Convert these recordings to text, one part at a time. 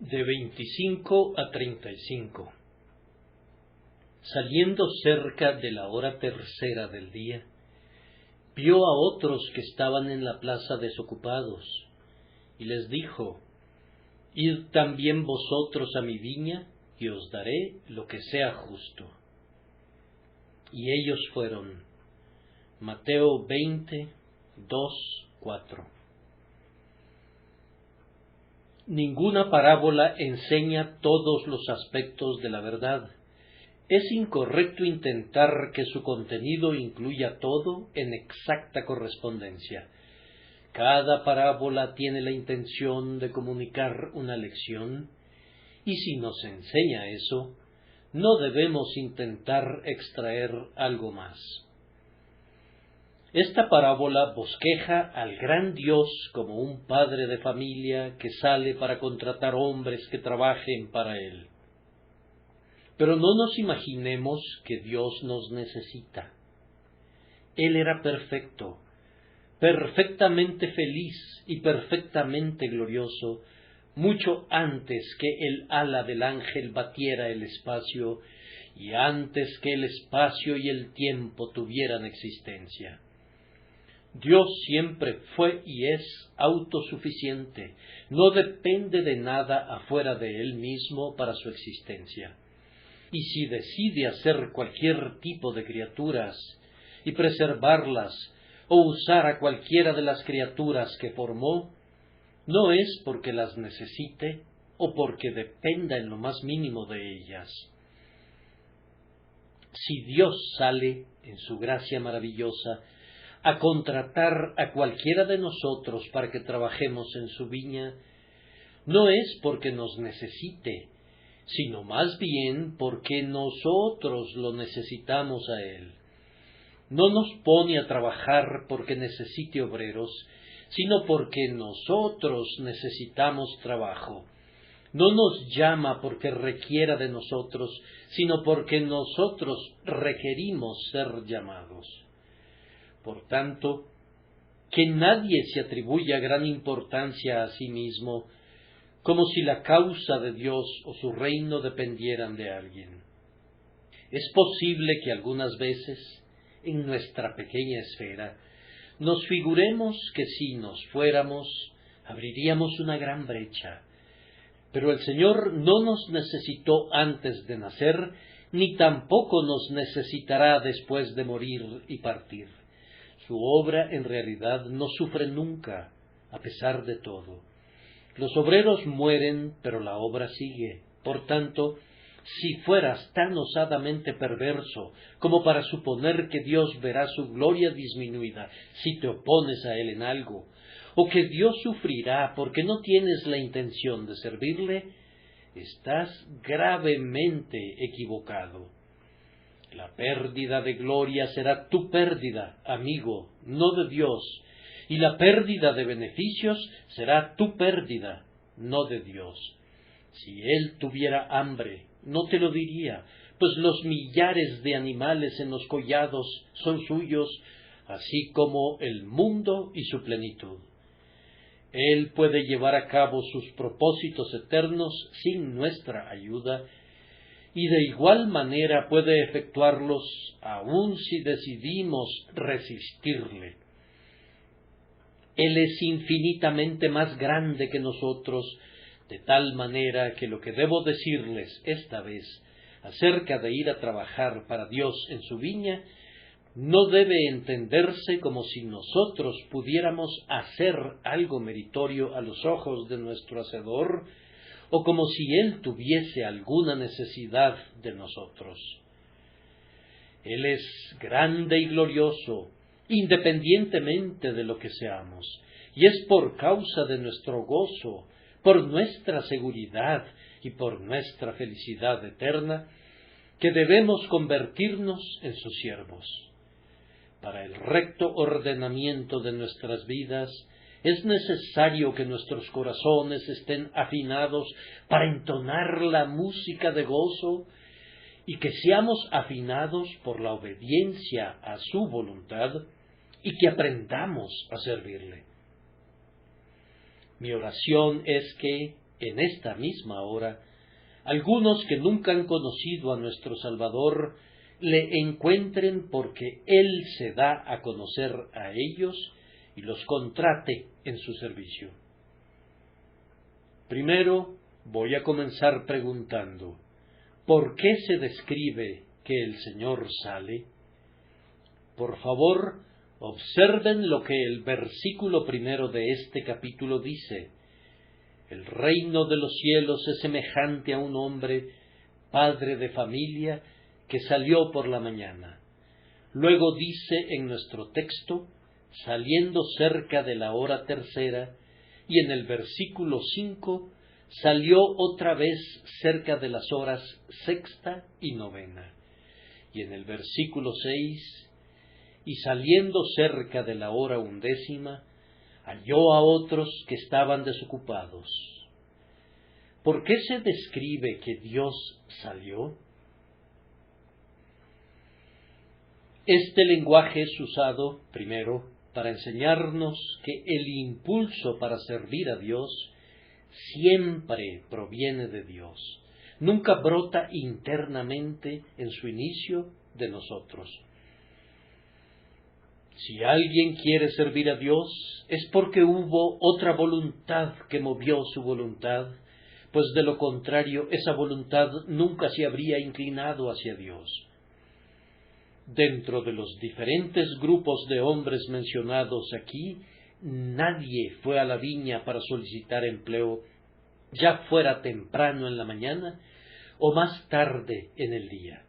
De 25 a 35. Saliendo cerca de la hora tercera del día, vio a otros que estaban en la plaza desocupados, y les dijo: Id también vosotros a mi viña, y os daré lo que sea justo. Y ellos fueron. Mateo 20, 2, 4. Ninguna parábola enseña todos los aspectos de la verdad. Es incorrecto intentar que su contenido incluya todo en exacta correspondencia. Cada parábola tiene la intención de comunicar una lección, y si nos enseña eso, no debemos intentar extraer algo más. Esta parábola bosqueja al gran Dios como un padre de familia que sale para contratar hombres que trabajen para él. Pero no nos imaginemos que Dios nos necesita. Él era perfecto, perfectamente feliz y perfectamente glorioso, mucho antes que el ala del ángel batiera el espacio y antes que el espacio y el tiempo tuvieran existencia. Dios siempre fue y es autosuficiente, no depende de nada afuera de Él mismo para su existencia. Y si decide hacer cualquier tipo de criaturas y preservarlas o usar a cualquiera de las criaturas que formó, no es porque las necesite o porque dependa en lo más mínimo de ellas. Si Dios sale, en su gracia maravillosa, a contratar a cualquiera de nosotros para que trabajemos en su viña, no es porque nos necesite, sino más bien porque nosotros lo necesitamos a Él. No nos pone a trabajar porque necesite obreros, sino porque nosotros necesitamos trabajo. No nos llama porque requiera de nosotros, sino porque nosotros requerimos ser llamados. Por tanto, que nadie se atribuya gran importancia a sí mismo, como si la causa de Dios o su reino dependieran de alguien. Es posible que algunas veces, en nuestra pequeña esfera, nos figuremos que si nos fuéramos, abriríamos una gran brecha. Pero el Señor no nos necesitó antes de nacer, ni tampoco nos necesitará después de morir y partir. Su obra en realidad no sufre nunca, a pesar de todo. Los obreros mueren, pero la obra sigue. Por tanto, si fueras tan osadamente perverso como para suponer que Dios verá su gloria disminuida si te opones a Él en algo, o que Dios sufrirá porque no tienes la intención de servirle, estás gravemente equivocado. La pérdida de gloria será tu pérdida, amigo, no de Dios, y la pérdida de beneficios será tu pérdida, no de Dios. Si Él tuviera hambre, no te lo diría, pues los millares de animales en los collados son suyos, así como el mundo y su plenitud. Él puede llevar a cabo sus propósitos eternos sin nuestra ayuda, y de igual manera puede efectuarlos aun si decidimos resistirle. Él es infinitamente más grande que nosotros, de tal manera que lo que debo decirles esta vez acerca de ir a trabajar para Dios en su viña no debe entenderse como si nosotros pudiéramos hacer algo meritorio a los ojos de nuestro Hacedor, o como si Él tuviese alguna necesidad de nosotros. Él es grande y glorioso, independientemente de lo que seamos, y es por causa de nuestro gozo, por nuestra seguridad y por nuestra felicidad eterna, que debemos convertirnos en sus siervos. Para el recto ordenamiento de nuestras vidas, es necesario que nuestros corazones estén afinados para entonar la música de gozo y que seamos afinados por la obediencia a su voluntad y que aprendamos a servirle. Mi oración es que, en esta misma hora, algunos que nunca han conocido a nuestro Salvador le encuentren porque Él se da a conocer a ellos y los contrate en su servicio. Primero voy a comenzar preguntando, ¿por qué se describe que el Señor sale? Por favor, observen lo que el versículo 1 de este capítulo dice. El reino de los cielos es semejante a un hombre, padre de familia, que salió por la mañana. Luego dice en nuestro texto, saliendo cerca de la hora tercera, y en el versículo 5, salió otra vez cerca de las horas sexta y novena. Y en el versículo 6, y saliendo cerca de la hora undécima, halló a otros que estaban desocupados. ¿Por qué se describe que Dios salió? Este lenguaje es usado, primero, para enseñarnos que el impulso para servir a Dios siempre proviene de Dios, nunca brota internamente en su inicio de nosotros. Si alguien quiere servir a Dios, es porque hubo otra voluntad que movió su voluntad, pues de lo contrario esa voluntad nunca se habría inclinado hacia Dios. Dentro de los diferentes grupos de hombres mencionados aquí, nadie fue a la viña para solicitar empleo, ya fuera temprano en la mañana o más tarde en el día.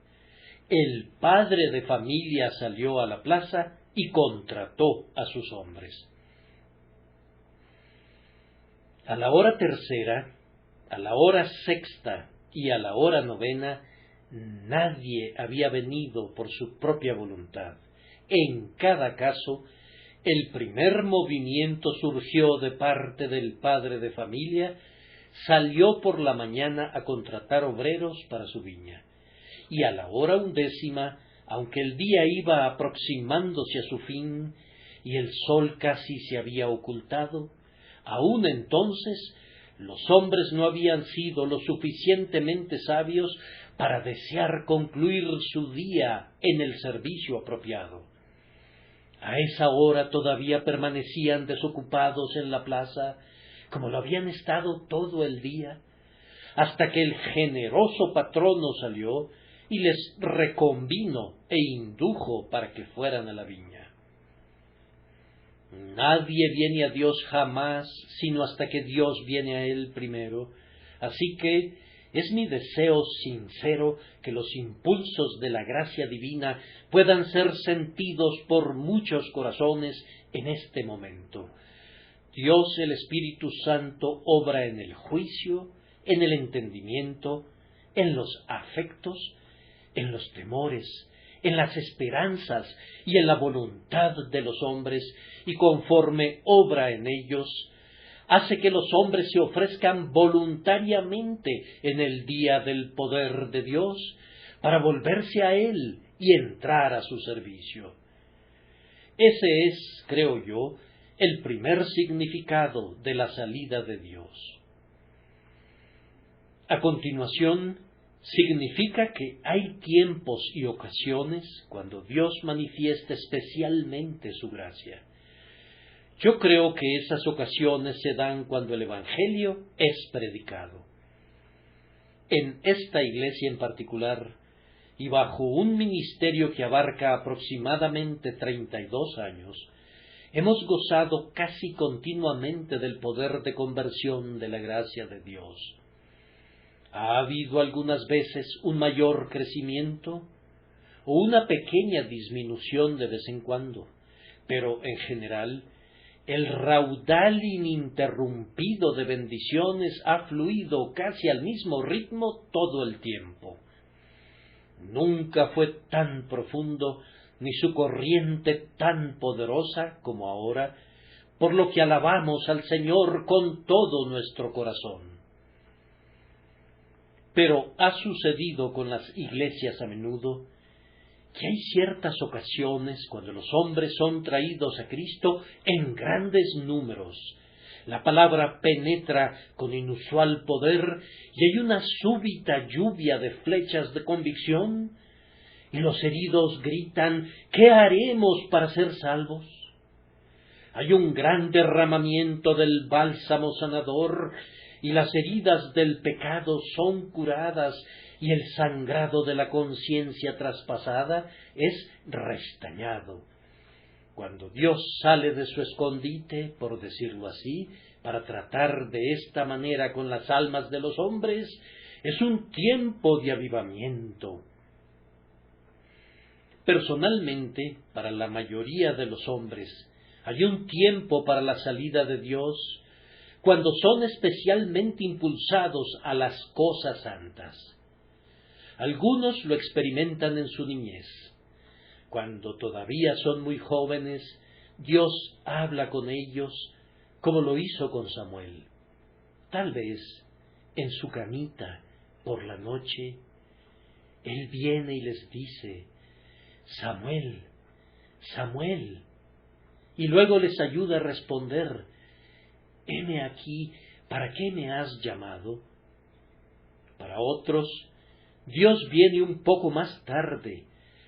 El padre de familia salió a la plaza y contrató a sus hombres. A la hora tercera, a la hora sexta y a la hora novena, nadie había venido por su propia voluntad. En cada caso, el primer movimiento surgió de parte del padre de familia, salió por la mañana a contratar obreros para su viña. Y a la hora undécima, aunque el día iba aproximándose a su fin y el sol casi se había ocultado, aún entonces los hombres no habían sido lo suficientemente sabios para desear concluir su día en el servicio apropiado. A esa hora todavía permanecían desocupados en la plaza, como lo habían estado todo el día, hasta que el generoso patrono salió y les reconvino e indujo para que fueran a la viña. Nadie viene a Dios jamás, sino hasta que Dios viene a él primero. Así que es mi deseo sincero que los impulsos de la gracia divina puedan ser sentidos por muchos corazones en este momento. Dios el Espíritu Santo obra en el juicio, en el entendimiento, en los afectos, en los temores, en las esperanzas y en la voluntad de los hombres, y conforme obra en ellos, hace que los hombres se ofrezcan voluntariamente en el día del poder de Dios para volverse a Él y entrar a su servicio. Ese es, creo yo, el primer significado de la salida de Dios. A continuación, significa que hay tiempos y ocasiones cuando Dios manifiesta especialmente su gracia. Yo creo que esas ocasiones se dan cuando el Evangelio es predicado. En esta iglesia en particular, y bajo un ministerio que abarca aproximadamente 32 años, hemos gozado casi continuamente del poder de conversión de la gracia de Dios. ¿Ha habido algunas veces un mayor crecimiento o una pequeña disminución de vez en cuando? Pero en general, el raudal ininterrumpido de bendiciones ha fluido casi al mismo ritmo todo el tiempo. Nunca fue tan profundo ni su corriente tan poderosa como ahora, por lo que alabamos al Señor con todo nuestro corazón. Pero ha sucedido con las iglesias a menudo que hay ciertas ocasiones cuando los hombres son traídos a Cristo en grandes números, La palabra penetra con inusual poder y hay una súbita lluvia de flechas de convicción, y los heridos gritan: ¿qué haremos para ser salvos? Hay un gran derramamiento del bálsamo sanador, y las heridas del pecado son curadas, y el sangrado de la conciencia traspasada es restañado. Cuando Dios sale de su escondite, por decirlo así, para tratar de esta manera con las almas de los hombres, es un tiempo de avivamiento. Personalmente, para la mayoría de los hombres, hay un tiempo para la salida de Dios, cuando son especialmente impulsados a las cosas santas. Algunos lo experimentan en su niñez. Cuando todavía son muy jóvenes, Dios habla con ellos como lo hizo con Samuel. Tal vez en su camita por la noche, Él viene y les dice: Samuel, Samuel, y luego les ayuda a responder: heme aquí, ¿para qué me has llamado? Para otros, Dios viene un poco más tarde,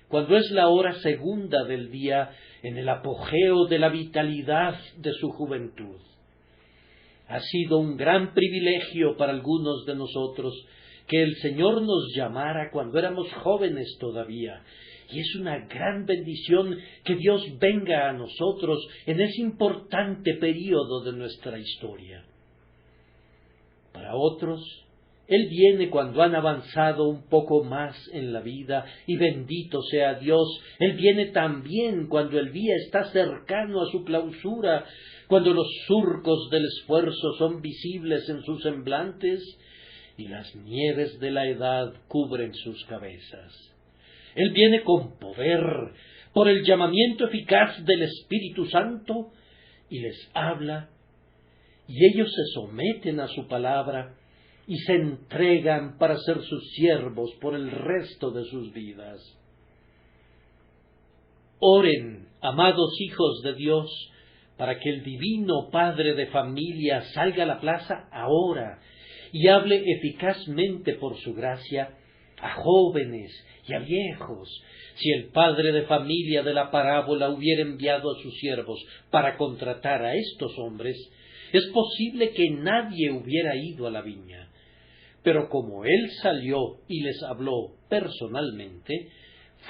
cuando es la hora segunda del día, en el apogeo de la vitalidad de su juventud. Ha sido un gran privilegio para algunos de nosotros que el Señor nos llamara cuando éramos jóvenes todavía, y es una gran bendición que Dios venga a nosotros en ese importante período de nuestra historia. Para otros, Él viene cuando han avanzado un poco más en la vida, y bendito sea Dios, Él viene también cuando el día está cercano a su clausura, cuando los surcos del esfuerzo son visibles en sus semblantes y las nieves de la edad cubren sus cabezas. Él viene con poder, por el llamamiento eficaz del Espíritu Santo, y les habla, y ellos se someten a su palabra y se entregan para ser sus siervos por el resto de sus vidas. Oren, amados hijos de Dios, para que el divino Padre de familia salga a la plaza ahora y hable eficazmente por su gracia a jóvenes y a viejos. Si el padre de familia de la parábola hubiera enviado a sus siervos para contratar a estos hombres, es posible que nadie hubiera ido a la viña. Pero como él salió y les habló personalmente,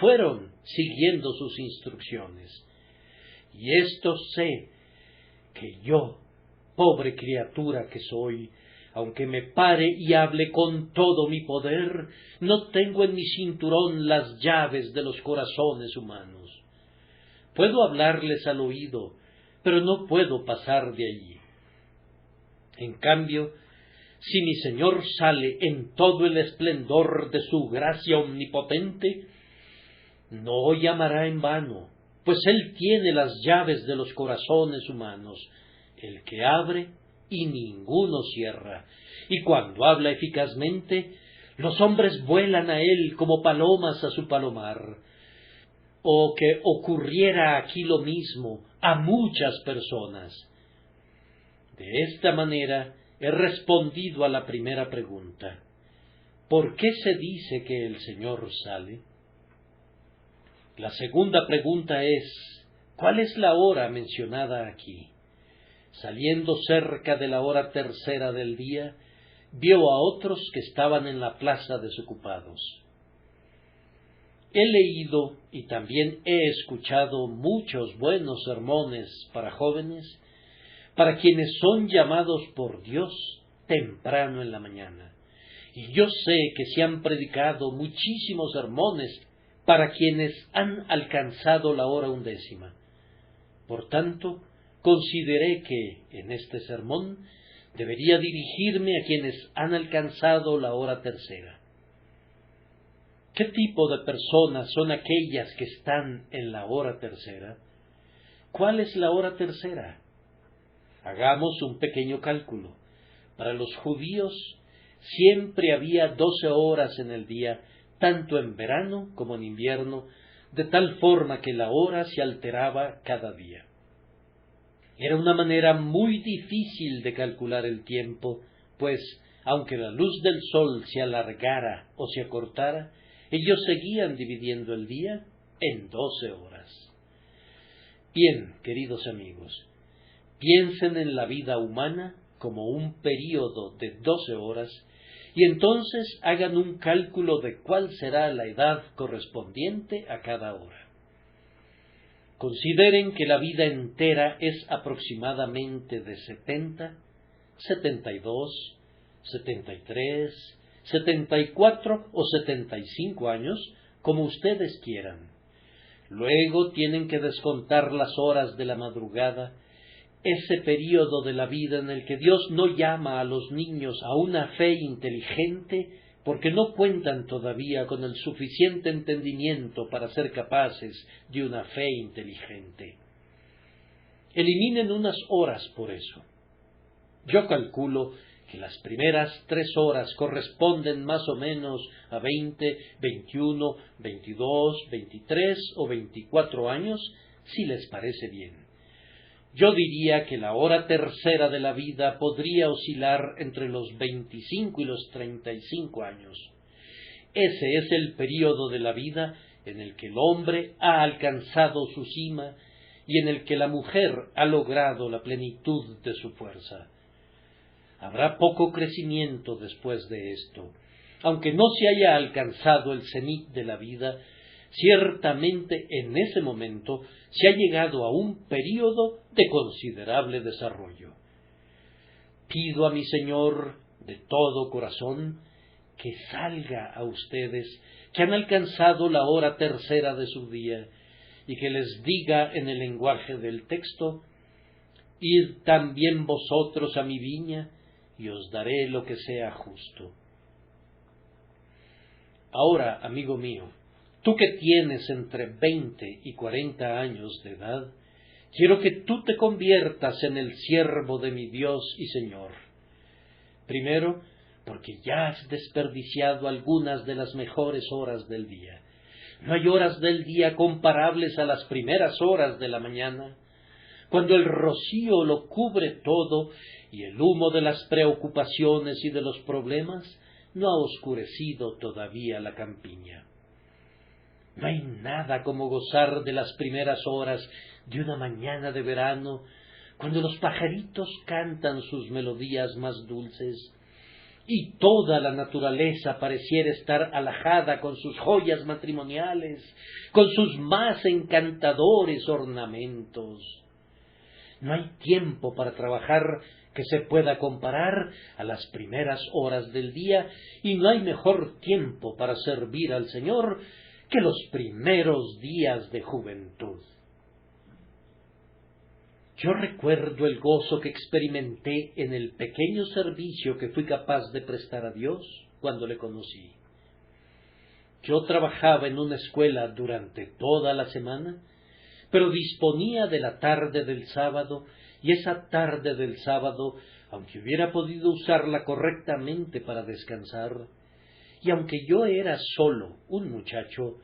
fueron siguiendo sus instrucciones. Y esto sé, que yo, pobre criatura que soy, aunque me pare y hable con todo mi poder, no tengo en mi cinturón las llaves de los corazones humanos. Puedo hablarles al oído, pero no puedo pasar de allí. En cambio, si mi Señor sale en todo el esplendor de su gracia omnipotente, no llamará en vano, pues Él tiene las llaves de los corazones humanos, el que abre y ninguno cierra, y cuando habla eficazmente, los hombres vuelan a Él como palomas a su palomar. O que ocurriera aquí lo mismo a muchas personas. De esta manera he respondido a la primera pregunta: ¿por qué se dice que el Señor sale? La segunda pregunta es: ¿cuál es la hora mencionada aquí? Saliendo cerca de la hora tercera del día, vio a otros que estaban en la plaza desocupados. He leído y también he escuchado muchos buenos sermones para jóvenes, para quienes son llamados por Dios temprano en la mañana. Y yo sé que se han predicado muchísimos sermones para quienes han alcanzado la hora 11. Por tanto, consideré que, en este sermón, debería dirigirme a quienes han alcanzado la hora 3. ¿Qué tipo de personas son aquellas que están en la hora 3? ¿Cuál es la hora 3? Hagamos un pequeño cálculo. Para los judíos siempre había 12 horas en el día, tanto en verano como en invierno, de tal forma que la hora se alteraba cada día. Era una manera muy difícil de calcular el tiempo, pues, aunque la luz del sol se alargara o se acortara, ellos seguían dividiendo el día en 12 horas. Bien, queridos amigos, piensen en la vida humana como un período de 12 horas y entonces hagan un cálculo de cuál será la edad correspondiente a cada hora. Consideren que la vida entera es aproximadamente de 70, 72, 73, 74 o 75 años, como ustedes quieran. Luego tienen que descontar las horas de la madrugada, ese período de la vida en el que Dios no llama a los niños a una fe inteligente porque no cuentan todavía con el suficiente entendimiento para ser capaces de una fe inteligente. Eliminen unas horas por eso. Yo calculo que las primeras 3 horas corresponden más o menos a 20, 21, 22, 23 o 24 años, si les parece bien. Yo diría que la hora tercera de la vida podría oscilar entre los 25 y los 35 años. Ese es el período de la vida en el que el hombre ha alcanzado su cima y en el que la mujer ha logrado la plenitud de su fuerza. Habrá poco crecimiento después de esto. Aunque no se haya alcanzado el cenit de la vida, ciertamente en ese momento se ha llegado a un período de considerable desarrollo. Pido a mi Señor de todo corazón que salga a ustedes que han alcanzado la hora tercera de su día y que les diga en el lenguaje del texto: id también vosotros a mi viña y os daré lo que sea justo. Ahora, amigo mío, tú que tienes entre 20 y 40 años de edad, quiero que tú te conviertas en el siervo de mi Dios y Señor. Primero, porque ya has desperdiciado algunas de las mejores horas del día. No hay horas del día comparables a las primeras horas de la mañana, cuando el rocío lo cubre todo y el humo de las preocupaciones y de los problemas no ha oscurecido todavía la campiña. No hay nada como gozar de las primeras horas de una mañana de verano, cuando los pajaritos cantan sus melodías más dulces y toda la naturaleza pareciera estar alhajada con sus joyas matrimoniales, con sus más encantadores ornamentos. No hay tiempo para trabajar que se pueda comparar a las primeras horas del día, y no hay mejor tiempo para servir al Señor que los primeros días de juventud. Yo recuerdo el gozo que experimenté en el pequeño servicio que fui capaz de prestar a Dios cuando le conocí. Yo trabajaba en una escuela durante toda la semana, pero disponía de la tarde del sábado, y esa tarde del sábado, aunque hubiera podido usarla correctamente para descansar, y aunque yo era solo un muchacho,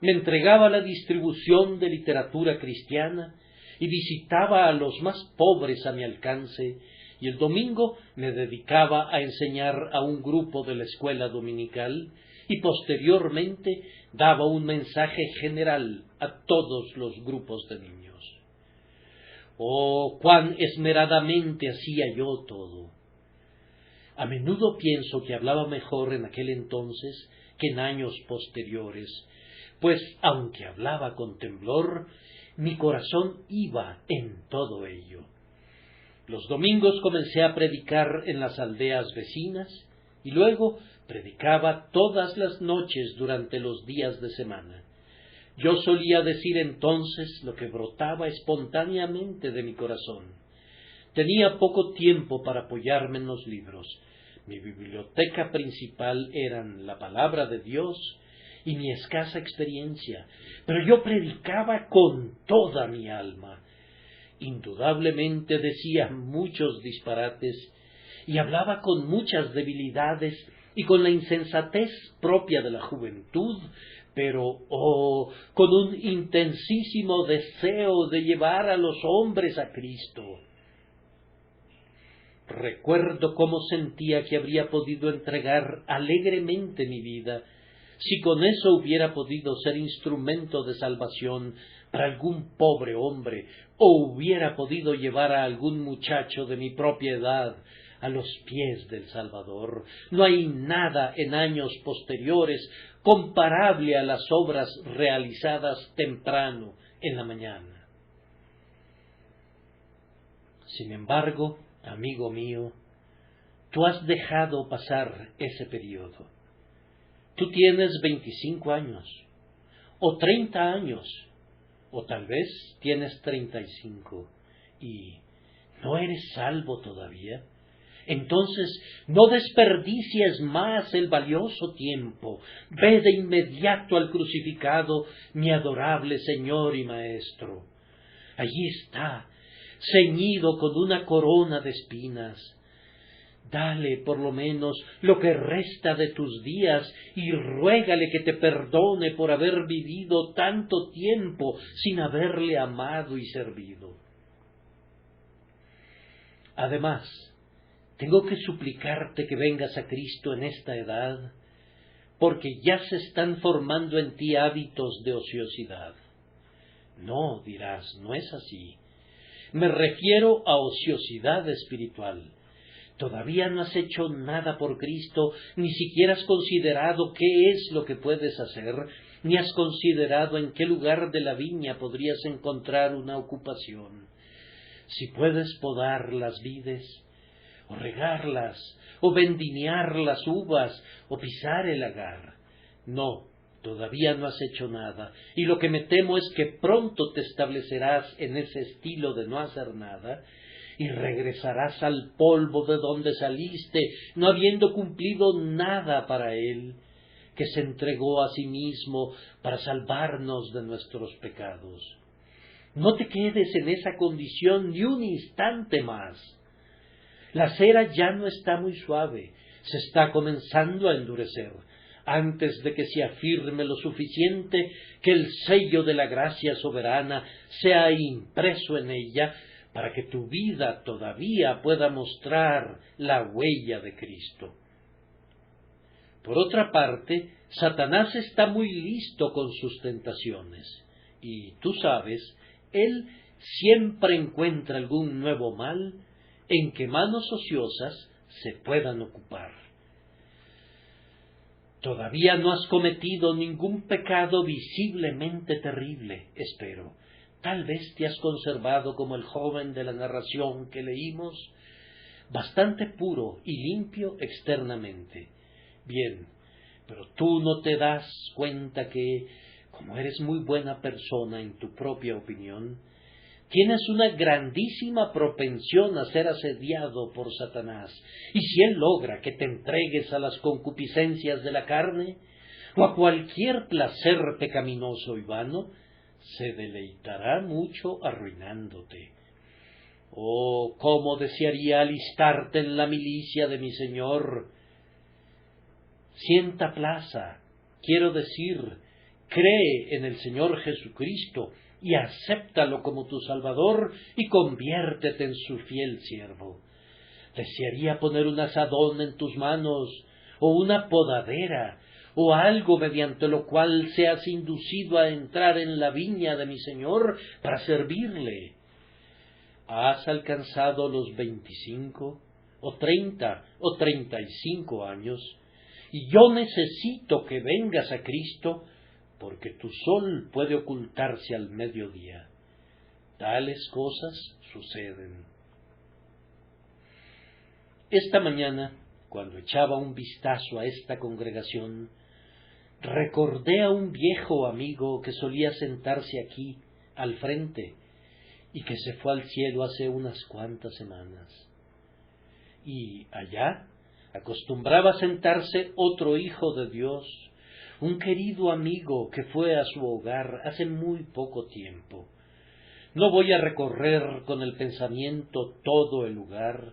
me entregaba a la distribución de literatura cristiana y visitaba a los más pobres a mi alcance, y el domingo me dedicaba a enseñar a un grupo de la escuela dominical y posteriormente daba un mensaje general a todos los grupos de niños. Oh, cuán esmeradamente hacía yo todo. A menudo pienso que hablaba mejor en aquel entonces que en años posteriores, pues aunque hablaba con temblor, mi corazón iba en todo ello. Los domingos comencé a predicar en las aldeas vecinas y luego predicaba todas las noches durante los días de semana. Yo solía decir entonces lo que brotaba espontáneamente de mi corazón. Tenía poco tiempo para apoyarme en los libros. Mi biblioteca principal eran la palabra de Dios y mi escasa experiencia, pero yo predicaba con toda mi alma. Indudablemente decía muchos disparates y hablaba con muchas debilidades y con la insensatez propia de la juventud, pero, oh, con un intensísimo deseo de llevar a los hombres a Cristo. Recuerdo cómo sentía que habría podido entregar alegremente mi vida, si con eso hubiera podido ser instrumento de salvación para algún pobre hombre, o hubiera podido llevar a algún muchacho de mi propia edad a los pies del Salvador. No hay nada en años posteriores comparable a las obras realizadas temprano en la mañana. Sin embargo, amigo mío, tú has dejado pasar ese periodo. Tú tienes 25 años, o 30 años, o tal vez tienes 35, y ¿no eres salvo todavía? Entonces, no desperdicies más el valioso tiempo. Ve de inmediato al crucificado, mi adorable Señor y Maestro. Allí está, ceñido con una corona de espinas. Dale por lo menos lo que resta de tus días y ruégale que te perdone por haber vivido tanto tiempo sin haberle amado y servido. Además, tengo que suplicarte que vengas a Cristo en esta edad, porque ya se están formando en ti hábitos de ociosidad. No, dirás, no es así. Me refiero a ociosidad espiritual. Todavía no has hecho nada por Cristo, ni siquiera has considerado qué es lo que puedes hacer, ni has considerado en qué lugar de la viña podrías encontrar una ocupación. Si puedes podar las vides, o regarlas, o vendimiar las uvas, o pisar el lagar. No, todavía no has hecho nada, y lo que me temo es que pronto te establecerás en ese estilo de no hacer nada, y regresarás al polvo de donde saliste, no habiendo cumplido nada para Él, que se entregó a sí mismo para salvarnos de nuestros pecados. No te quedes en esa condición ni un instante más. La cera ya no está muy suave, se está comenzando a endurecer, antes de que se afirme lo suficiente que el sello de la gracia soberana sea impreso en ella, para que tu vida todavía pueda mostrar la huella de Cristo. Por otra parte, Satanás está muy listo con sus tentaciones, y tú sabes, él siempre encuentra algún nuevo mal en que manos ociosas se puedan ocupar. Todavía no has cometido ningún pecado visiblemente terrible, espero. Tal vez te has conservado como el joven de la narración que leímos, bastante puro y limpio externamente. Bien, pero tú no te das cuenta que, como eres muy buena persona en tu propia opinión, tienes una grandísima propensión a ser asediado por Satanás, y si él logra que te entregues a las concupiscencias de la carne, o a cualquier placer pecaminoso y vano, se deleitará mucho arruinándote. Oh, cómo desearía alistarte en la milicia de mi Señor. Sienta plaza, quiero decir, cree en el Señor Jesucristo y acéptalo como tu Salvador y conviértete en su fiel siervo. Desearía poner un azadón en tus manos, o una podadera, o algo mediante lo cual seas inducido a entrar en la viña de mi Señor para servirle. ¿Has alcanzado los 25, o 30, o 35 años? Y yo necesito que vengas a Cristo, porque tu sol puede ocultarse al mediodía. Tales cosas suceden. Esta mañana, cuando echaba un vistazo a esta congregación, recordé a un viejo amigo que solía sentarse aquí, al frente, y que se fue al cielo hace unas cuantas semanas. Y allá acostumbraba sentarse otro hijo de Dios, un querido amigo que fue a su hogar hace muy poco tiempo. No voy a recorrer con el pensamiento todo el lugar,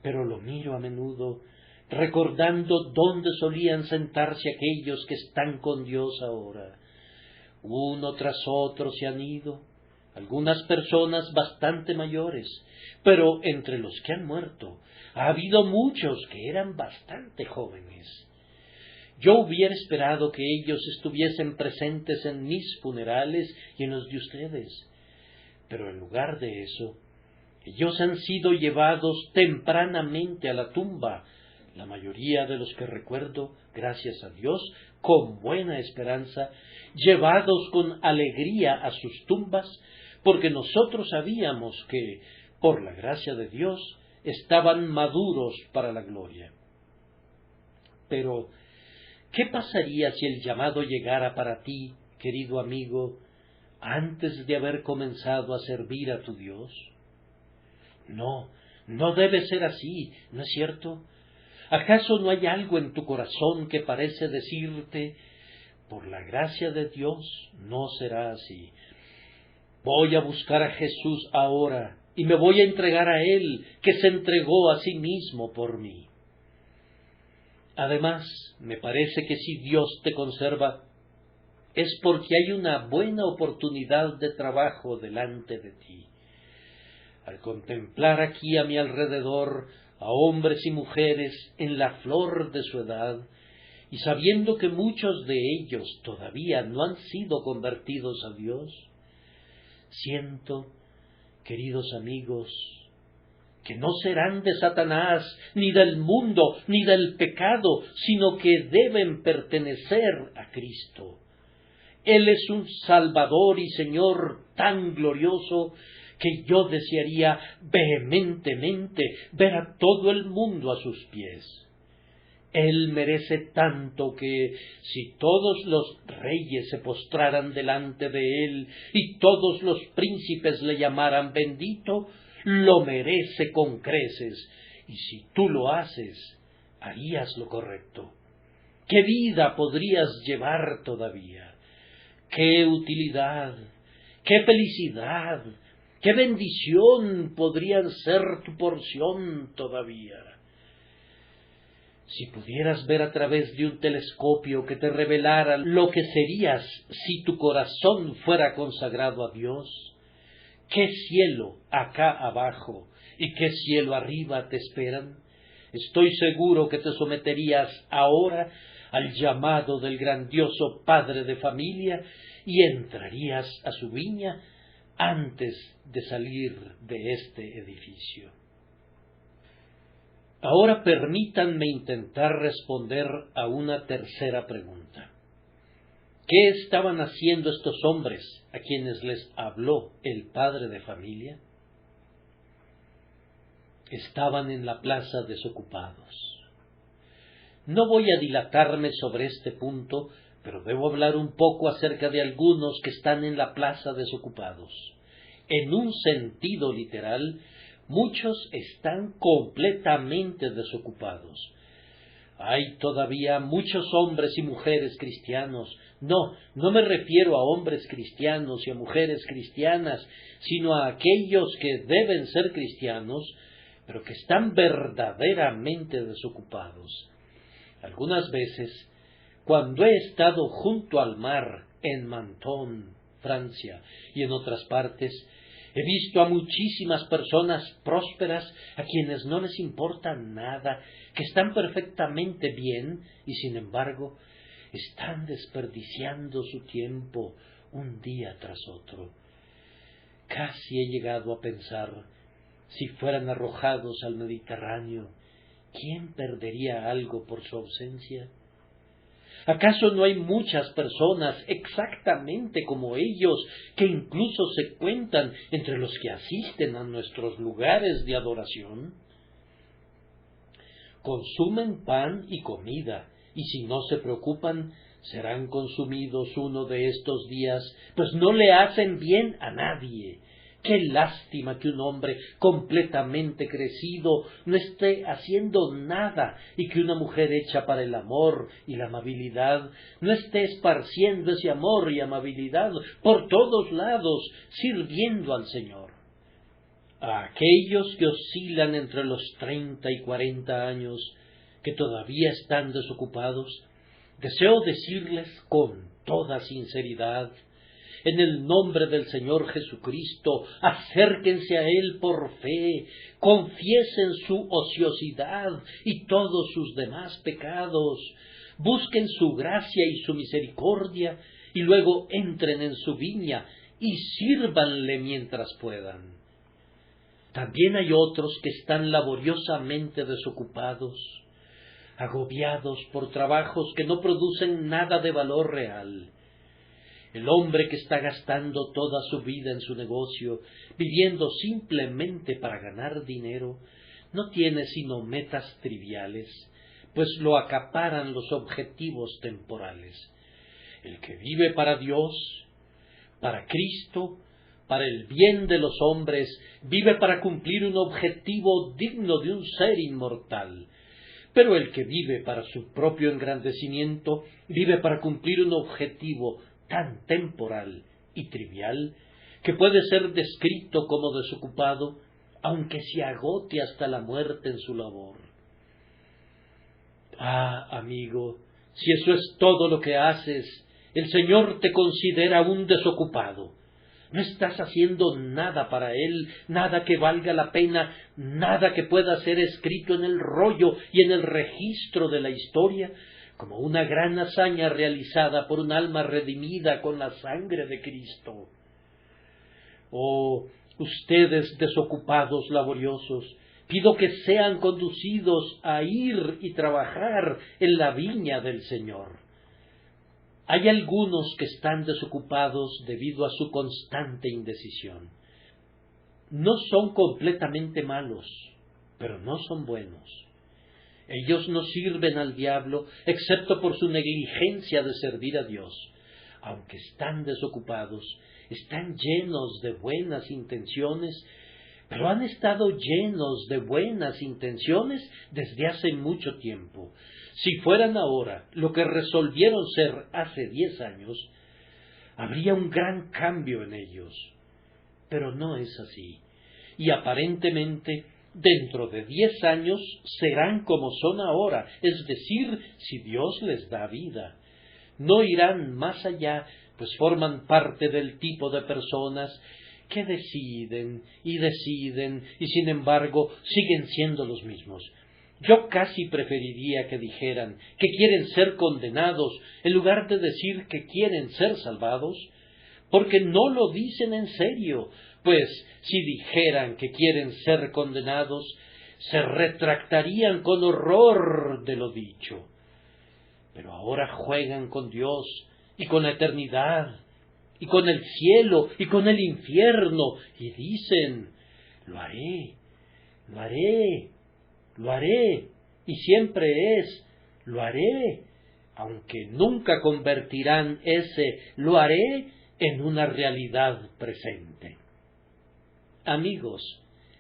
pero lo miro a menudo recordando dónde solían sentarse aquellos que están con Dios ahora. Uno tras otro se han ido, algunas personas bastante mayores, pero entre los que han muerto ha habido muchos que eran bastante jóvenes. Yo hubiera esperado que ellos estuviesen presentes en mis funerales y en los de ustedes, pero en lugar de eso, ellos han sido llevados tempranamente a la tumba, la mayoría de los que recuerdo, gracias a Dios, con buena esperanza, llevados con alegría a sus tumbas, porque nosotros sabíamos que, por la gracia de Dios, estaban maduros para la gloria. Pero, ¿qué pasaría si el llamado llegara para ti, querido amigo, antes de haber comenzado a servir a tu Dios? No, no debe ser así, ¿no es cierto? ¿Acaso no hay algo en tu corazón que parece decirte, por la gracia de Dios, no será así? Voy a buscar a Jesús ahora y me voy a entregar a Él, que se entregó a sí mismo por mí. Además, me parece que si Dios te conserva, es porque hay una buena oportunidad de trabajo delante de ti. Al contemplar aquí a mi alrededor a hombres y mujeres en la flor de su edad, y sabiendo que muchos de ellos todavía no han sido convertidos a Dios, siento, queridos amigos, que no serán de Satanás, ni del mundo, ni del pecado, sino que deben pertenecer a Cristo. Él es un Salvador y Señor tan glorioso que yo desearía vehementemente ver a todo el mundo a sus pies. Él merece tanto que, si todos los reyes se postraran delante de Él y todos los príncipes le llamaran bendito, lo merece con creces, y si tú lo haces, harías lo correcto. ¿Qué vida podrías llevar todavía? ¿Qué utilidad? ¿Qué felicidad? ¿Qué bendición podrían ser tu porción todavía? Si pudieras ver a través de un telescopio que te revelara lo que serías si tu corazón fuera consagrado a Dios, ¿qué cielo acá abajo y qué cielo arriba te esperan? Estoy seguro que te someterías ahora al llamado del grandioso padre de familia y entrarías a su viña antes de salir de este edificio. Ahora permítanme intentar responder a una tercera pregunta. ¿Qué estaban haciendo estos hombres a quienes les habló el padre de familia? Estaban en la plaza desocupados. No voy a dilatarme sobre este punto, pero debo hablar un poco acerca de algunos que están en la plaza desocupados. En un sentido literal, muchos están completamente desocupados. Hay todavía muchos hombres y mujeres cristianos. No me refiero a hombres cristianos y a mujeres cristianas, sino a aquellos que deben ser cristianos, pero que están verdaderamente desocupados. Algunas veces, cuando he estado junto al mar en Menton, Francia, y en otras partes, he visto a muchísimas personas prósperas a quienes no les importa nada, que están perfectamente bien y sin embargo están desperdiciando su tiempo un día tras otro. Casi he llegado a pensar, si fueran arrojados al Mediterráneo, ¿quién perdería algo por su ausencia? ¿Acaso no hay muchas personas exactamente como ellos que incluso se cuentan entre los que asisten a nuestros lugares de adoración? Consumen pan y comida, y si no se preocupan, serán consumidos uno de estos días, pues no le hacen bien a nadie. Qué lástima que un hombre completamente crecido no esté haciendo nada y que una mujer hecha para el amor y la amabilidad no esté esparciendo ese amor y amabilidad por todos lados, sirviendo al Señor. A aquellos que oscilan entre los 30 y 40 años, que todavía están desocupados, deseo decirles con toda sinceridad, en el nombre del Señor Jesucristo, acérquense a Él por fe, confiesen su ociosidad y todos sus demás pecados, busquen su gracia y su misericordia, y luego entren en su viña y sírvanle mientras puedan. También hay otros que están laboriosamente desocupados, agobiados por trabajos que no producen nada de valor real. El hombre que está gastando toda su vida en su negocio, viviendo simplemente para ganar dinero, no tiene sino metas triviales, pues lo acaparan los objetivos temporales. El que vive para Dios, para Cristo, para el bien de los hombres, vive para cumplir un objetivo digno de un ser inmortal. Pero el que vive para su propio engrandecimiento, vive para cumplir un objetivo tan temporal y trivial que puede ser descrito como desocupado, aunque se agote hasta la muerte en su labor. Ah, amigo, si eso es todo lo que haces, el Señor te considera un desocupado. No estás haciendo nada para Él, nada que valga la pena, nada que pueda ser escrito en el rollo y en el registro de la historia, como una gran hazaña realizada por un alma redimida con la sangre de Cristo. Oh, ustedes desocupados laboriosos, pido que sean conducidos a ir y trabajar en la viña del Señor. Hay algunos que están desocupados debido a su constante indecisión. No son completamente malos, pero no son buenos. Ellos no sirven al diablo, excepto por su negligencia de servir a Dios. Aunque están desocupados, están llenos de buenas intenciones, pero han estado llenos de buenas intenciones desde hace mucho tiempo. Si fueran ahora lo que resolvieron ser hace 10 años, habría un gran cambio en ellos. Pero no es así. Y aparentemente, dentro de 10 años serán como son ahora, es decir, si Dios les da vida. No irán más allá, pues forman parte del tipo de personas que deciden y sin embargo siguen siendo los mismos. Yo casi preferiría que dijeran que quieren ser condenados en lugar de decir que quieren ser salvados, porque no lo dicen en serio, pues si dijeran que quieren ser condenados, se retractarían con horror de lo dicho. Pero ahora juegan con Dios y con la eternidad y con el cielo y con el infierno y dicen, lo haré, lo haré, lo haré, y siempre es, lo haré, aunque nunca convertirán ese lo haré en una realidad presente. Amigos,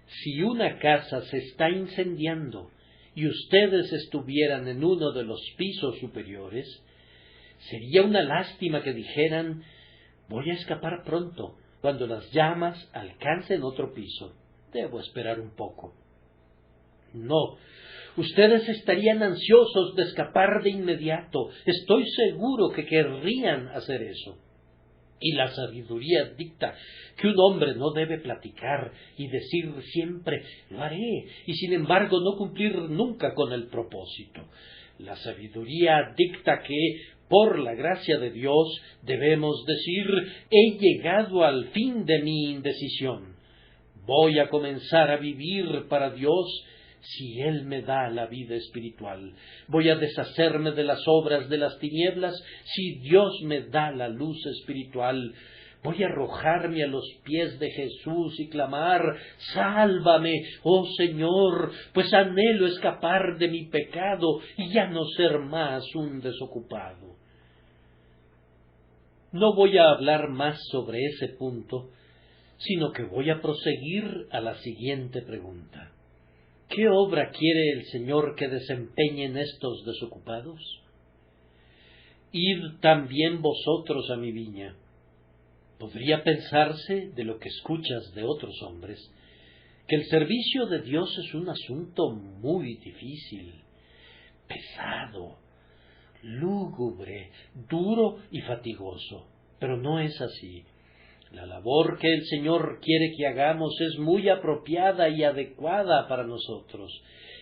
si una casa se está incendiando y ustedes estuvieran en uno de los pisos superiores, sería una lástima que dijeran, voy a escapar pronto, cuando las llamas alcancen otro piso. Debo esperar un poco. No, ustedes estarían ansiosos de escapar de inmediato. Estoy seguro que querrían hacer eso. Y la sabiduría dicta que un hombre no debe platicar y decir siempre, lo haré, y sin embargo no cumplir nunca con el propósito. La sabiduría dicta que, por la gracia de Dios, debemos decir, he llegado al fin de mi indecisión. Voy a comenzar a vivir para Dios si Él me da la vida espiritual. Voy a deshacerme de las obras de las tinieblas si Dios me da la luz espiritual. Voy a arrojarme a los pies de Jesús y clamar, sálvame, oh Señor, pues anhelo escapar de mi pecado y ya no ser más un desocupado. No voy a hablar más sobre ese punto, sino que voy a proseguir a la siguiente pregunta. ¿Qué obra quiere el Señor que desempeñen estos desocupados? Id también vosotros a mi viña. Podría pensarse, de lo que escuchas de otros hombres, que el servicio de Dios es un asunto muy difícil. pesado, lúgubre, duro y fatigoso. Pero no es así. La labor que el Señor quiere que hagamos es muy apropiada y adecuada para nosotros.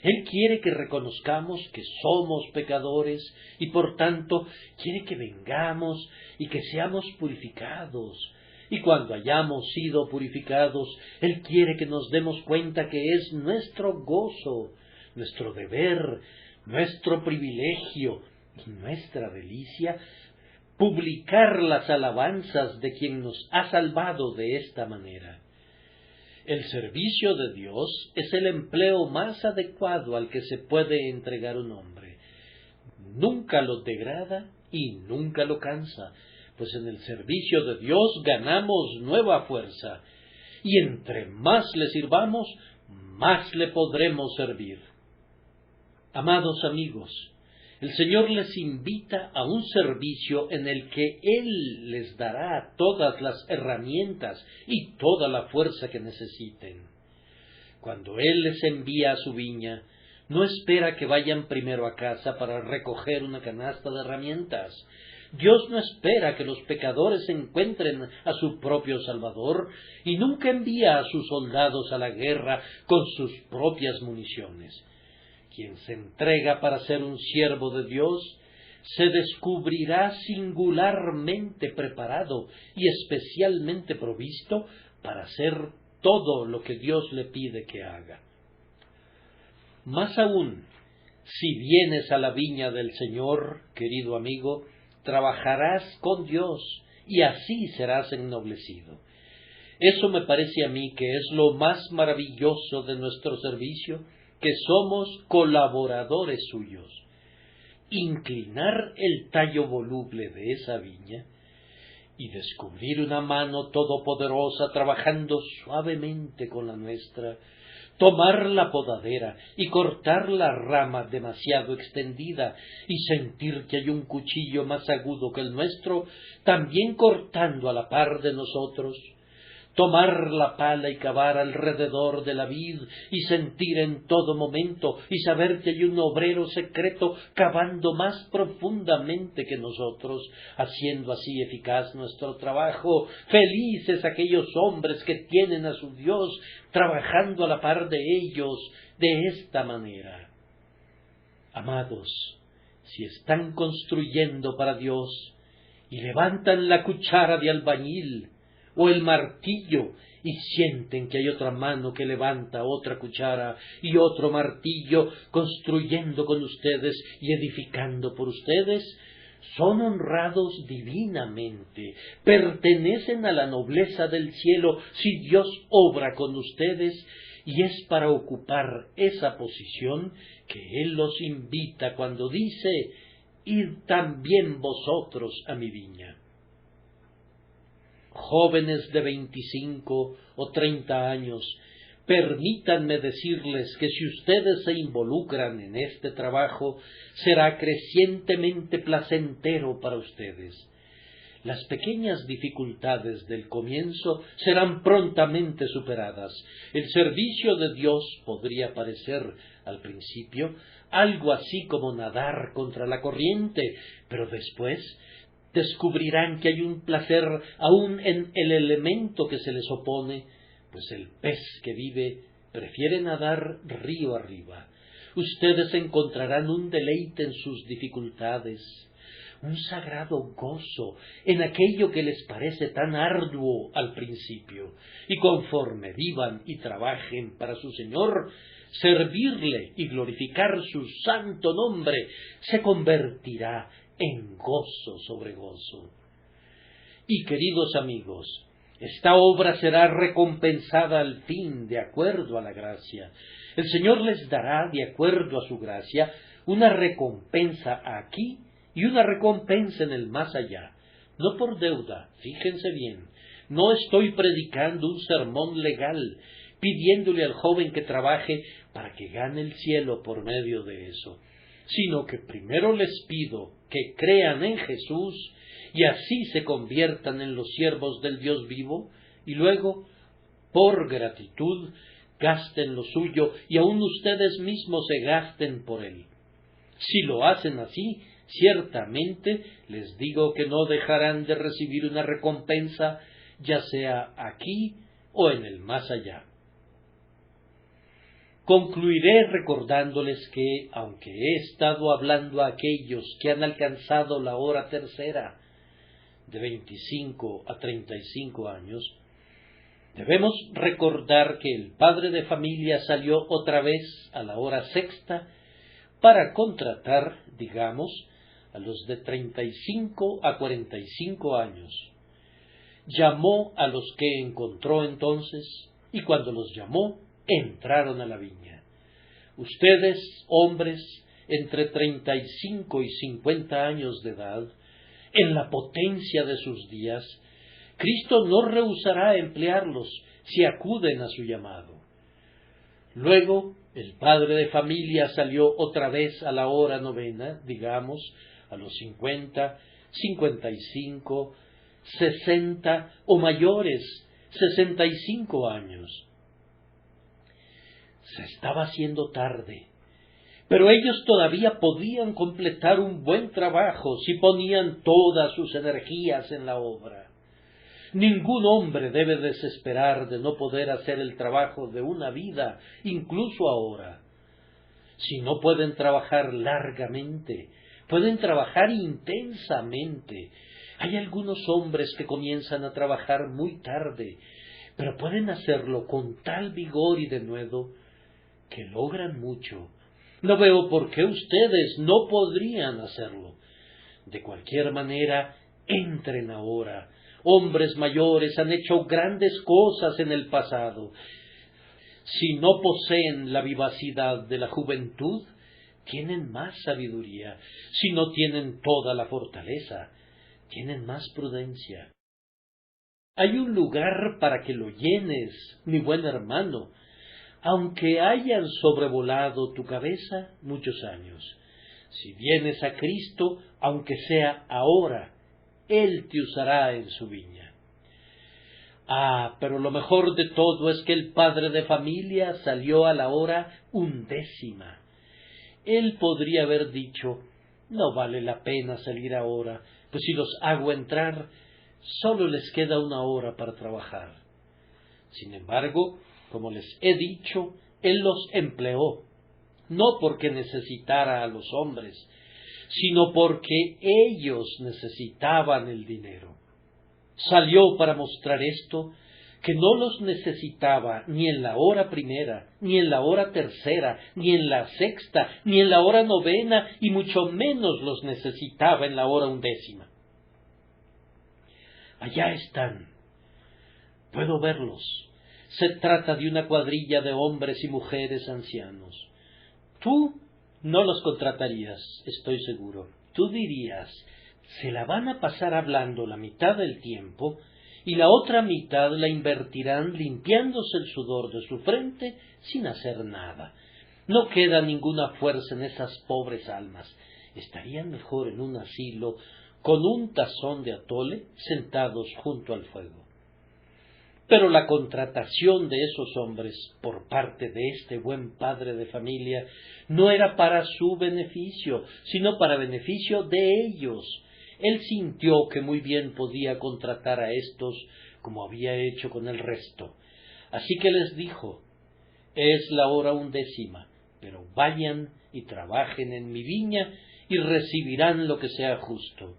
Él quiere que reconozcamos que somos pecadores y por tanto quiere que vengamos y que seamos purificados. Y cuando hayamos sido purificados, Él quiere que nos demos cuenta que es nuestro gozo, nuestro deber, nuestro privilegio y nuestra delicia publicar las alabanzas de quien nos ha salvado de esta manera. El servicio de Dios es el empleo más adecuado al que se puede entregar un hombre. Nunca lo degrada y nunca lo cansa, pues en el servicio de Dios ganamos nueva fuerza, y entre más le sirvamos, más le podremos servir. Amados amigos, el Señor les invita a un servicio en el que Él les dará todas las herramientas y toda la fuerza que necesiten. Cuando Él les envía a su viña, no espera que vayan primero a casa para recoger una canasta de herramientas. Dios no espera que los pecadores encuentren a su propio Salvador y nunca envía a sus soldados a la guerra con sus propias municiones. Quien se entrega para ser un siervo de Dios se descubrirá singularmente preparado y especialmente provisto para hacer todo lo que Dios le pide que haga. Más aún, si vienes a la viña del Señor, querido amigo, trabajarás con Dios y así serás ennoblecido. Eso me parece a mí que es lo más maravilloso de nuestro servicio, que somos colaboradores suyos. Inclinar el tallo voluble de esa viña y descubrir una mano todopoderosa trabajando suavemente con la nuestra, tomar la podadera y cortar la rama demasiado extendida y sentir que hay un cuchillo más agudo que el nuestro, también cortando a la par de nosotros, tomar la pala y cavar alrededor de la vid y sentir en todo momento y saber que hay un obrero secreto cavando más profundamente que nosotros, haciendo así eficaz nuestro trabajo. Felices aquellos hombres que tienen a su Dios trabajando a la par de ellos de esta manera. Amados, si están construyendo para Dios y levantan la cuchara de albañil o el martillo y sienten que hay otra mano que levanta otra cuchara y otro martillo construyendo con ustedes y edificando por ustedes, son honrados divinamente, pertenecen a la nobleza del cielo si Dios obra con ustedes, y es para ocupar esa posición que Él los invita cuando dice: «Id también vosotros a mi viña». Jóvenes de 25 o 30 años, permítanme decirles que si ustedes se involucran en este trabajo, será crecientemente placentero para ustedes. Las pequeñas dificultades del comienzo serán prontamente superadas. El servicio de Dios podría parecer, al principio, algo así como nadar contra la corriente, pero después descubrirán que hay un placer aún en el elemento que se les opone, pues el pez que vive prefiere nadar río arriba. Ustedes encontrarán un deleite en sus dificultades, un sagrado gozo en aquello que les parece tan arduo al principio, y conforme vivan y trabajen para su Señor, servirle y glorificar su santo nombre se convertirá en gozo sobre gozo. Y queridos amigos, esta obra será recompensada al fin de acuerdo a la gracia. El Señor les dará, de acuerdo a su gracia, una recompensa aquí y una recompensa en el más allá. No por deuda, fíjense bien, no estoy predicando un sermón legal, pidiéndole al joven que trabaje para que gane el cielo por medio de eso, sino que primero les pido que crean en Jesús y así se conviertan en los siervos del Dios vivo, y luego, por gratitud, gasten lo suyo y aun ustedes mismos se gasten por Él. Si lo hacen así, ciertamente les digo que no dejarán de recibir una recompensa, ya sea aquí o en el más allá. Concluiré recordándoles que, aunque he estado hablando a aquellos que han alcanzado la hora tercera, de 25 a 35 años, debemos recordar que el padre de familia salió otra vez a la hora sexta para contratar, digamos, a los de 35 a 45 años. Llamó a los que encontró entonces, y cuando los llamó, entraron a la viña. Ustedes, hombres, entre 35 y 50 años de edad, en la potencia de sus días, Cristo no rehusará emplearlos si acuden a su llamado. Luego, el padre de familia salió otra vez a la hora novena, digamos, a los 50, 55, 60 o mayores, 65 años. Se estaba haciendo tarde, pero ellos todavía podían completar un buen trabajo si ponían todas sus energías en la obra. Ningún hombre debe desesperar de no poder hacer el trabajo de una vida, incluso ahora. Si no pueden trabajar largamente, pueden trabajar intensamente. Hay algunos hombres que comienzan a trabajar muy tarde, pero pueden hacerlo con tal vigor y denuedo que logran mucho. No veo por qué ustedes no podrían hacerlo. De cualquier manera, entren ahora. Hombres mayores han hecho grandes cosas en el pasado. Si no poseen la vivacidad de la juventud, tienen más sabiduría. Si no tienen toda la fortaleza, tienen más prudencia. Hay un lugar para que lo llenes, mi buen hermano, aunque hayan sobrevolado tu cabeza muchos años. Si vienes a Cristo, aunque sea ahora, Él te usará en su viña. Pero lo mejor de todo es que el padre de familia salió a la hora 11. Él podría haber dicho, no vale la pena salir ahora, pues si los hago entrar, solo les queda 1 hora para trabajar. Sin embargo, como les he dicho, Él los empleó, no porque necesitara a los hombres, sino porque ellos necesitaban el dinero. Salió para mostrar esto, que no los necesitaba ni en la hora primera, ni en la hora tercera, ni en la sexta, ni en la hora novena, y mucho menos los necesitaba en la hora 11. Allá están. Puedo verlos. Se trata de una cuadrilla de hombres y mujeres ancianos. Tú no los contratarías, estoy seguro. Tú dirías, se la van a pasar hablando la mitad del tiempo y la otra mitad la invertirán limpiándose el sudor de su frente sin hacer nada. No queda ninguna fuerza en esas pobres almas. Estarían mejor en un asilo con un tazón de atole sentados junto al fuego. Pero la contratación de esos hombres por parte de este buen padre de familia no era para su beneficio, sino para beneficio de ellos. Él sintió que muy bien podía contratar a estos como había hecho con el resto. Así que les dijo, es la hora 11, pero vayan y trabajen en mi viña y recibirán lo que sea justo.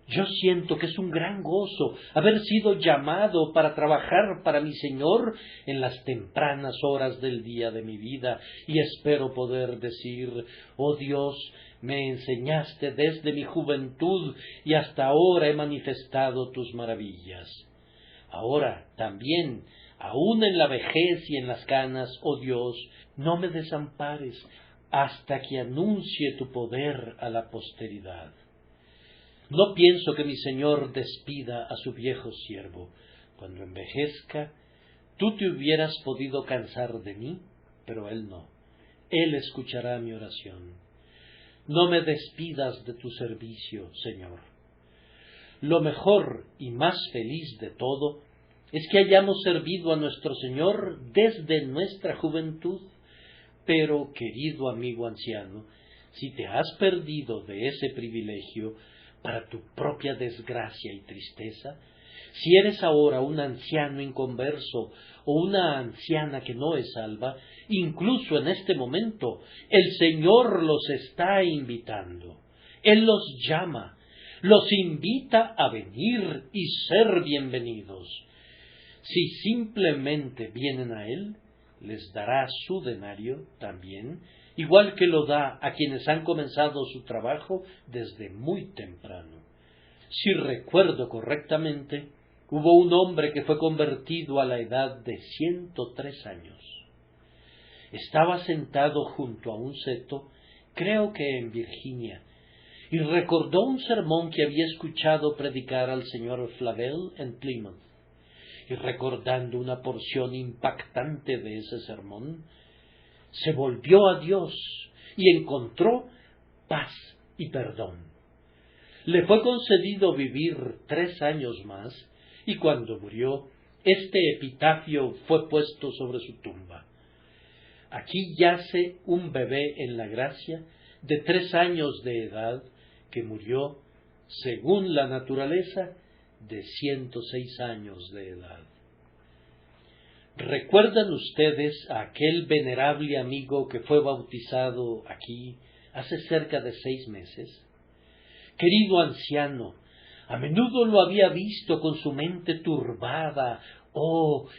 Yo siento que es un gran gozo haber sido llamado para trabajar para mi Señor en las tempranas horas del día de mi vida, y espero poder decir, oh Dios, me enseñaste desde mi juventud y hasta ahora he manifestado tus maravillas. Ahora también, aun en la vejez y en las canas, oh Dios, no me desampares hasta que anuncie tu poder a la posteridad. No pienso que mi Señor despida a su viejo siervo. Cuando envejezca, tú te hubieras podido cansar de mí, pero Él no. Él escuchará mi oración. No me despidas de tu servicio, Señor. Lo mejor y más feliz de todo es que hayamos servido a nuestro Señor desde nuestra juventud. Pero, querido amigo anciano, Si te has perdido de ese privilegio para tu propia desgracia y tristeza, si eres ahora un anciano inconverso o una anciana que no es salva, incluso en este momento el Señor los está invitando. Él los llama, los invita a venir y ser bienvenidos. Si simplemente vienen a Él, les dará su denario también, igual que lo da a quienes han comenzado su trabajo desde muy temprano. Si recuerdo correctamente, hubo un hombre que fue convertido a la edad de 103 años. Estaba sentado junto a un seto, creo que en Virginia, y recordó un sermón que había escuchado predicar al señor Flavel en Plymouth. Y recordando una porción impactante de ese sermón, se volvió a Dios y encontró paz y perdón. Le fue concedido vivir 3 años más, y cuando murió, este epitafio fue puesto sobre su tumba: aquí yace un bebé en la gracia de 3 años de edad que murió, según la naturaleza, de 106 años de edad. ¿Recuerdan ustedes a aquel venerable amigo que fue bautizado aquí hace cerca de 6 meses? Querido anciano, a menudo lo había visto con su mente turbada,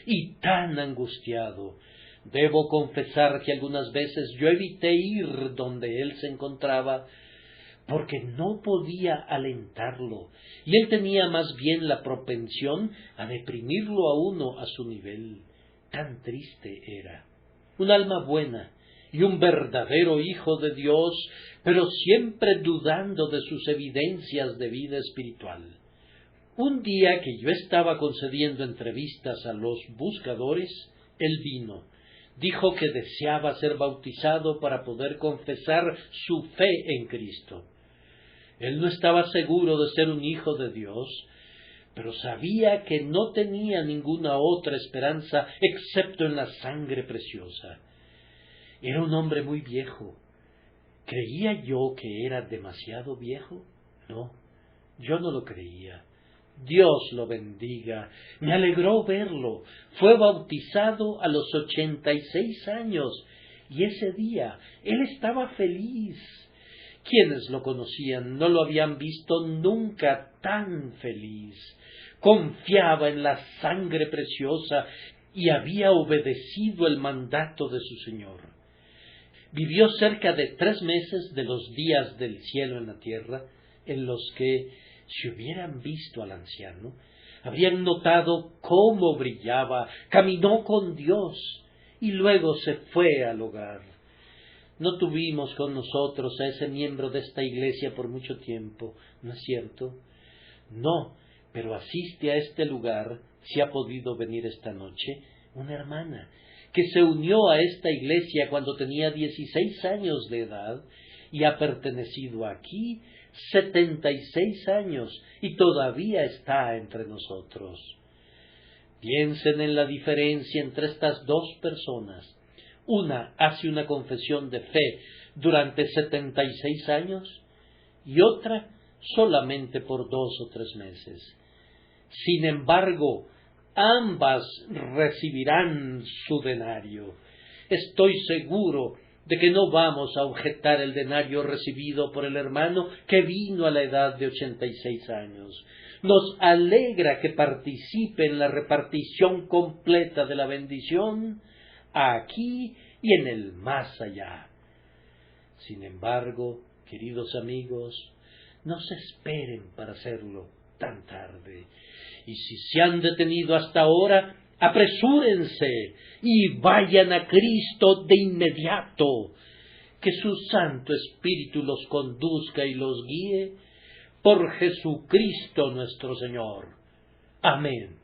y tan angustiado. Debo confesar que algunas veces yo evité ir donde él se encontraba, porque no podía alentarlo, y él tenía más bien la propensión a deprimirlo a uno a su nivel. Tan triste era. Un alma buena y un verdadero hijo de Dios, pero siempre dudando de sus evidencias de vida espiritual. Un día que yo estaba concediendo entrevistas a los buscadores, él vino. Dijo que deseaba ser bautizado para poder confesar su fe en Cristo. Él no estaba seguro de ser un hijo de Dios, pero sabía que no tenía ninguna otra esperanza excepto en la sangre preciosa. Era un hombre muy viejo. ¿Creía yo que era demasiado viejo? No, yo no lo creía. Dios lo bendiga. Me alegró verlo. Fue bautizado a los 86 años, y ese día él estaba feliz. Quienes lo conocían no lo habían visto nunca tan feliz. Confiaba en la sangre preciosa y había obedecido el mandato de su Señor. Vivió cerca de 3 meses de los días del cielo en la tierra, en los que, si hubieran visto al anciano, habrían notado cómo brillaba, caminó con Dios y luego se fue al hogar. No tuvimos con nosotros a ese miembro de esta iglesia por mucho tiempo, ¿no es cierto? No, pero asiste a este lugar, si ha podido venir esta noche, una hermana que se unió a esta iglesia cuando tenía 16 años de edad y ha pertenecido aquí 76 años y todavía está entre nosotros. Piensen en la diferencia entre estas dos personas. Una hace una confesión de fe durante 76 años y otra solamente por 2 o 3 meses. Sin embargo, ambas recibirán su denario. Estoy seguro de que no vamos a objetar el denario recibido por el hermano que vino a la edad de 86 años. Nos alegra que participe en la repartición completa de la bendición aquí y en el más allá. Sin embargo, queridos amigos, no se esperen para hacerlo tan tarde. Y si se han detenido hasta ahora, apresúrense y vayan a Cristo de inmediato. Que su Santo Espíritu los conduzca y los guíe por Jesucristo nuestro Señor. Amén.